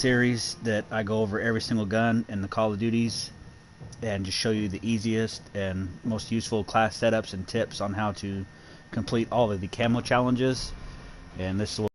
series that I go over every single gun in the Call of Duties and just show you the easiest and most useful class setups and tips on how to complete all of the camo challenges. And this is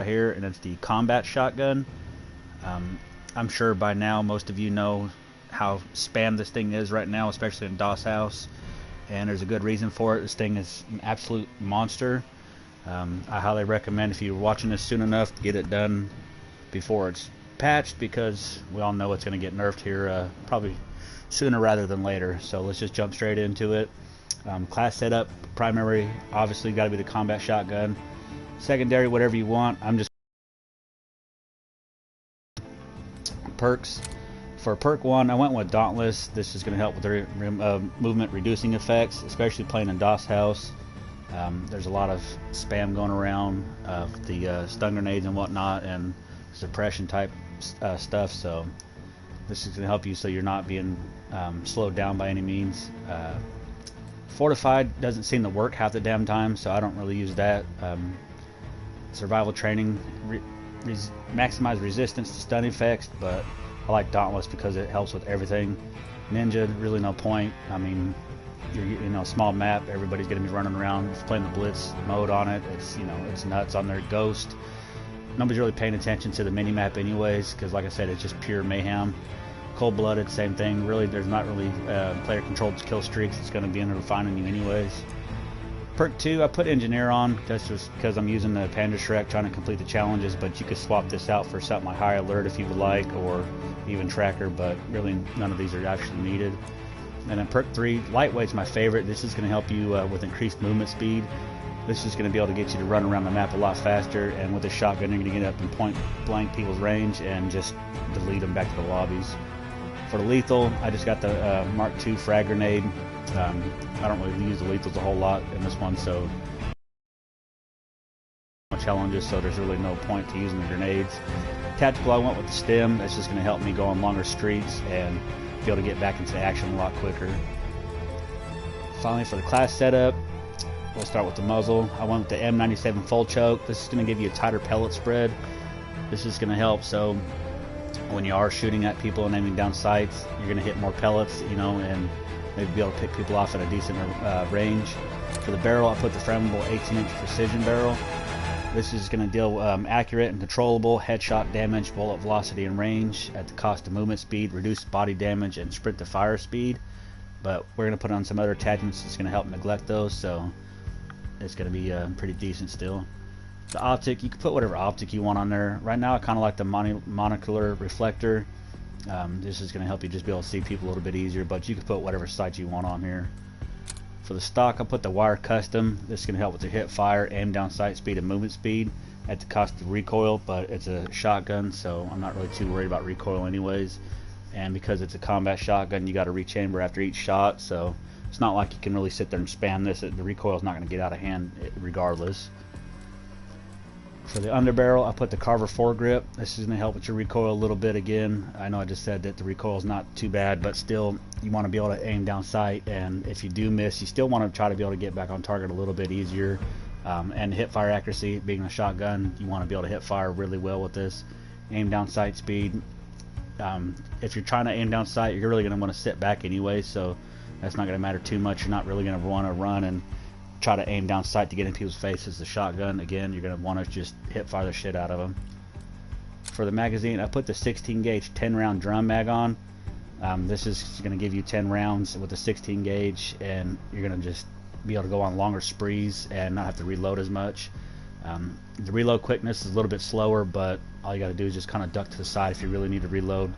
here, and it's the combat shotgun. I'm sure by now most of you know how spam this thing is right now, especially in DOS house, and there's a good reason for it. This thing is an absolute monster. I highly recommend, if you're watching this soon enough, to get it done before it's patched, because we all know it's going to get nerfed here probably sooner rather than later. So let's just jump straight into it. Class setup, primary obviously got to be the combat shotgun. Secondary, whatever you want. I'm just perks. For perk 1, I went with Dauntless. This is going to help with the movement reducing effects, especially playing in DOS house. There's a lot of spam going around of the stun grenades and whatnot, and suppression type stuff, so this is going to help you so you're not being slowed down by any means. Fortified doesn't seem to work half the damn time, so I don't really use that. Survival training, maximize resistance to stun effects, but I like Dauntless because it helps with everything. Ninja, really no point. I mean, small map, everybody's gonna be running around playing the blitz mode on it. It's it's nuts on their Ghost. Nobody's really paying attention to the mini map anyways, because like I said, it's just pure mayhem. Cold-blooded, same thing. Really, there's not really player controlled kill streaks. It's gonna be in there finding you anyways. Perk 2, I put Engineer on. That's just because I'm using the Panda Shrek trying to complete the challenges, but you could swap this out for something like High Alert if you would like, or even Tracker, but really none of these are actually needed. And then perk 3, Lightweight's my favorite. This is going to help you with increased movement speed. This is going to be able to get you to run around the map a lot faster, and with a shotgun you're going to get up in point blank people's range and just delete them back to the lobbies. For the lethal, I just got the Mark II frag grenade. I don't really use the lethals a whole lot in this one, so challenges, so there's really no point to using the grenades. Tactical, I went with the stem. That's just going to help me go on longer streaks and be able to get back into action a lot quicker. Finally, for the class setup, we'll start with the muzzle. I went with the M97 full choke. This is going to give you a tighter pellet spread. This is going to help so when you are shooting at people and aiming down sights, you're going to hit more pellets, and maybe be able to pick people off at a decent range. For the barrel, I put the flammable 18-inch precision barrel. This is going to deal accurate and controllable headshot damage, bullet velocity, and range at the cost of movement speed, reduced body damage, and sprint to fire speed. But we're going to put on some other attachments that's going to help neglect those, so it's going to be pretty decent still. The optic, you can put whatever optic you want on there. Right now I kind of like the monocular reflector. This is going to help you just be able to see people a little bit easier, but you can put whatever sight you want on here. For the stock, I put the wire custom. This is going to help with the hip fire, aim down sight speed, and movement speed at the cost of recoil, but it's a shotgun, so I'm not really too worried about recoil anyways. And because it's a combat shotgun, you got to rechamber after each shot, so it's not like you can really sit there and spam this. The recoil is not going to get out of hand regardless. For the underbarrel, I put the Carver foregrip. This is going to help with your recoil a little bit again. I know I just said that the recoil is not too bad, but still, you want to be able to aim down sight, and if you do miss, you still want to try to be able to get back on target a little bit easier. And hip fire accuracy, being a shotgun, you want to be able to hip fire really well with this. Aim down sight speed. If you're trying to aim down sight, you're really going to want to sit back anyway, so that's not going to matter too much. You're not really going to want to run and try to aim down sight to get in people's faces. The shotgun, again, you're going to want to just hip fire the shit out of them. For the magazine, I put the 16 gauge 10 round drum mag on. This is going to give you 10 rounds with the 16 gauge, and you're going to just be able to go on longer sprees and not have to reload as much. The reload quickness is a little bit slower, but all you got to do is just kind of duck to the side if you really need to reload.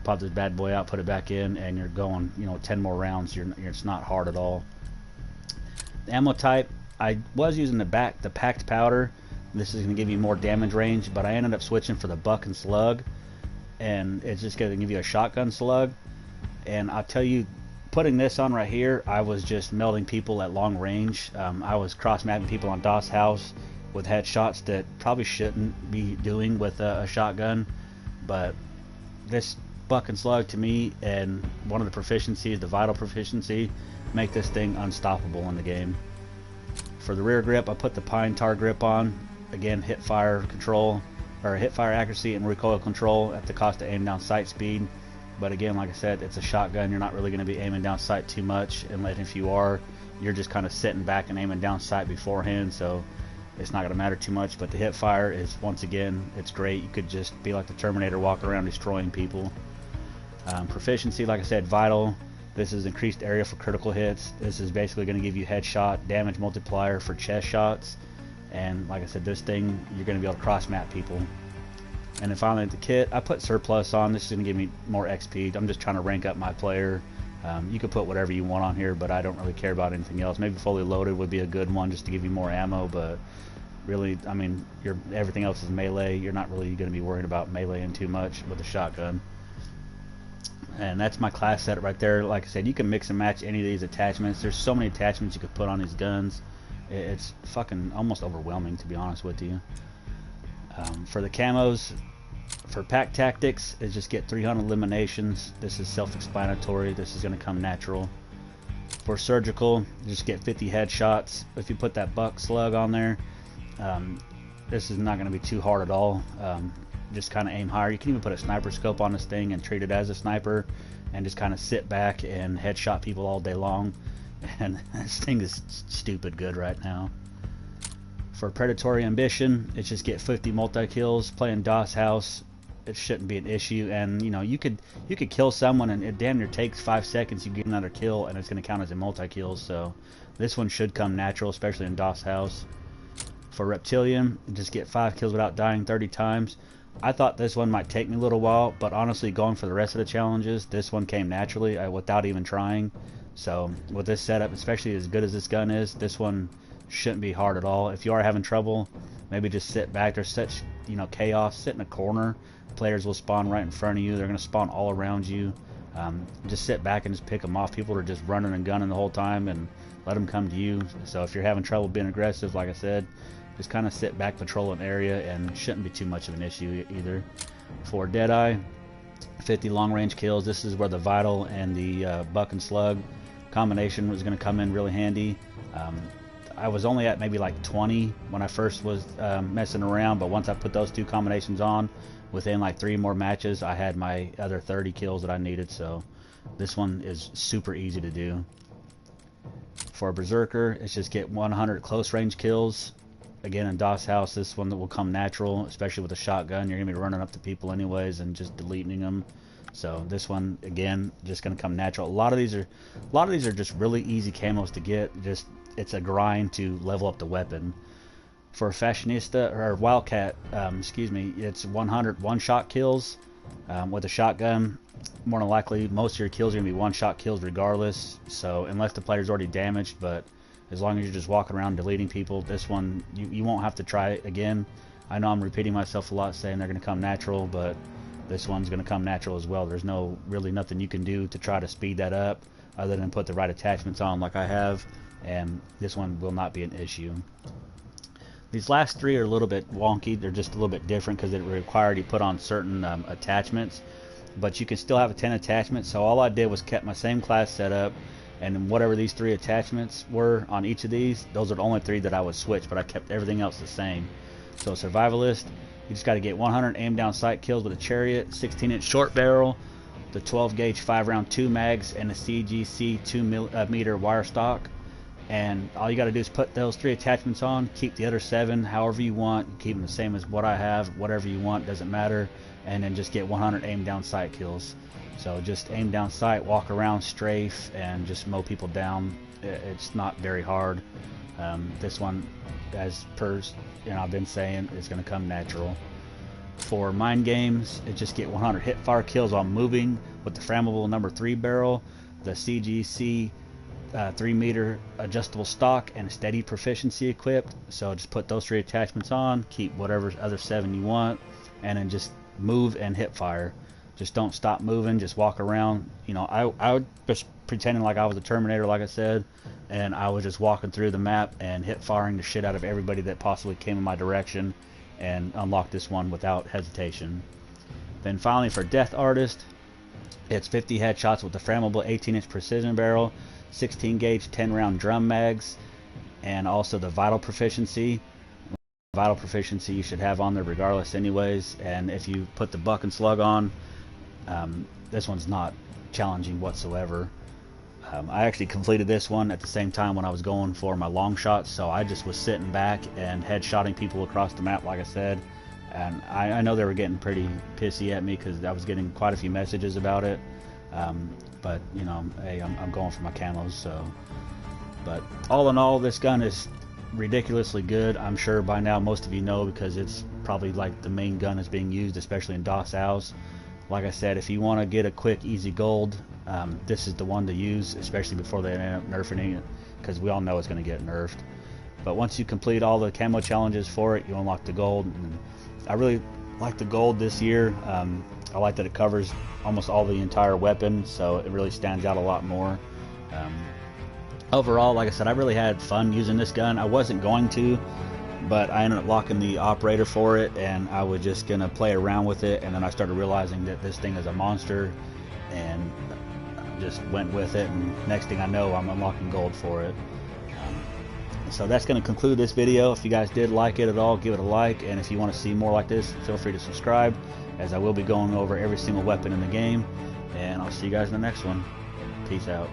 Pop this bad boy out, put it back in, and you're going 10 more rounds. It's not hard at all. The ammo type, I was using the packed powder. This is going to give you more damage range, but I ended up switching for the buck and slug, and it's just going to give you a shotgun slug. And I'll tell you, putting this on right here, I was just melting people at long range. I was cross-mapping people on DOS house with headshots that probably shouldn't be doing with a shotgun, but this buck and slug to me, and one of the proficiencies, the vital proficiency, make this thing unstoppable in the game. For the rear grip, I put the pine tar grip on. Again, hip fire control. or hip fire accuracy and recoil control at the cost of aim down sight speed. But again, like I said, it's a shotgun. You're not really going to be aiming down sight too much, and if you are, you're just kind of sitting back and aiming down sight beforehand, so it's not going to matter too much. But the hip fire is, once again, it's great. You could just be like the Terminator, walk around destroying people. Proficiency, like I said, vital. This is increased area for critical hits. This is basically going to give you headshot damage multiplier for chest shots. And like I said, this thing, you're going to be able to cross map people. And then finally the kit, I put surplus on. This is going to give me more XP. I'm just trying to rank up my player. You could put whatever you want on here, but I don't really care about anything else. Maybe fully loaded would be a good one just to give you more ammo, but really, I mean, everything else is melee. You're not really going to be worried about meleeing too much with a shotgun. And that's my class setup right there. Like I said, you can mix and match any of these attachments. There's so many attachments you could put on these guns. It's fucking almost overwhelming, to be honest with you. For the camos, for pack tactics, is just get 300 eliminations. This is self-explanatory. This is going to come natural. For surgical, just get 50 headshots. If you put that buck slug on there, this is not going to be too hard at all. Just kind of aim higher. You can even put a sniper scope on this thing and treat it as a sniper, and just kind of sit back and headshot people all day long. And this thing is stupid good right now. For predatory ambition, it's just get 50 multi-kills. Playing DOS house, it shouldn't be an issue. And you know, you could kill someone and it damn near takes 5 seconds, you get another kill, and it's going to count as a multi-kills. So this one should come natural, especially in DOS house. For reptilian, just get 5 kills without dying 30 times. I thought this one might take me a little while, but honestly, going for the rest of the challenges, this one came naturally without even trying. So with this setup, especially as good as this gun is, this one shouldn't be hard at all. If you are having trouble, maybe just sit back. There's such, you know, chaos. Sit in a corner. Players will spawn right in front of you. They're going to spawn all around you. Just sit back and just pick them off. People are just running and gunning the whole time, and let them come to you. So if you're having trouble being aggressive, like I said, just kind of sit back, patrol an area, and shouldn't be too much of an issue either. For Deadeye, 50 long range kills. This is where the vital and the buck and slug combination was going to come in really handy. I was only at maybe like 20 when I first was messing around, but once I put those two combinations on, within like 3 more matches, I had my other 30 kills that I needed. So this one is super easy to do. For a Berserker, it's just get 100 close range kills. Again, in DOS house, this one that will come natural, especially with a shotgun. You're gonna be running up to people anyways and just deleting them. So this one, again, just gonna come natural. A lot of these are just really easy camos to get. Just it's a grind to level up the weapon. For a Fashionista or Wildcat, it's 100 one-shot kills with a shotgun. More than likely, most of your kills are gonna be one-shot kills regardless. So unless the player's already damaged, but as long as you're just walking around deleting people, this one you won't have to try it again. I know I'm repeating myself a lot saying they're gonna come natural, but this one's gonna come natural as well. There's really nothing you can do to try to speed that up other than put the right attachments on like I have, and this one will not be an issue. These last 3 are a little bit wonky. They're just a little bit different because it required you put on certain attachments, but you can still have a 10 attachments. So all I did was kept my same class setup, and whatever these 3 attachments were on each of these, those are the only 3 that I would switch, but I kept everything else the same. So Survivalist, you just got to get 100 aim down sight kills with a Chariot, 16-inch short barrel, the 12 gauge 5-round 2 mags, and a CGC 2-meter wire stock. And all you got to do is put those 3 attachments on, keep the other 7 however you want, keep them the same as what I have, whatever you want, doesn't matter, and then just get 100 aim down sight kills. So just aim down sight, walk around, strafe, and just mow people down. It's not very hard. This one, as per I've been saying, is going to come natural. For mind games, it just get 100 hip fire kills while moving with the flammable number 3 barrel, the CGC 3-meter adjustable stock, and a steady proficiency equipped. So just put those 3 attachments on, keep whatever other 7 you want, and then just move and hip fire. Just don't stop moving, just walk around. You know, I was just pretending like I was a Terminator, like I said, and I was just walking through the map and hip firing the shit out of everybody that possibly came in my direction, and unlock this one without hesitation. Then finally for Death Artist, it's 50 headshots with the flammable 18-inch precision barrel, 16 gauge 10-round drum mags, and also the vital proficiency. vital proficiency you should have on there regardless anyways. And if you put the buck and slug on, this one's not challenging whatsoever. I actually completed this one at the same time when I was going for my long shots, so I just was sitting back and headshotting people across the map, like I said. And I know they were getting pretty pissy at me because I was getting quite a few messages about it. But you know, hey, I'm going for my camos. So, but all in all, this gun is ridiculously good. I'm sure by now most of you know, because it's probably like the main gun is being used, especially in DOS AOS. Like I said, if you want to get a quick, easy gold, this is the one to use, especially before they end up nerfing it, because we all know it's going to get nerfed. But once you complete all the camo challenges for it, you unlock the gold. And I really like the gold this year. I like that it covers almost all the entire weapon, so it really stands out a lot more. Overall, like I said, I really had fun using this gun. I wasn't going to, but I ended up locking the operator for it, and I was just gonna play around with it, and then I started realizing that this thing is a monster, and just went with it, and next thing I know, I'm unlocking gold for it. So that's going to conclude this video. If you guys did like it at all, give it a like, and if you want to see more like this, feel free to subscribe, as I will be going over every single weapon in the game, and I'll see you guys in the next one. Peace out.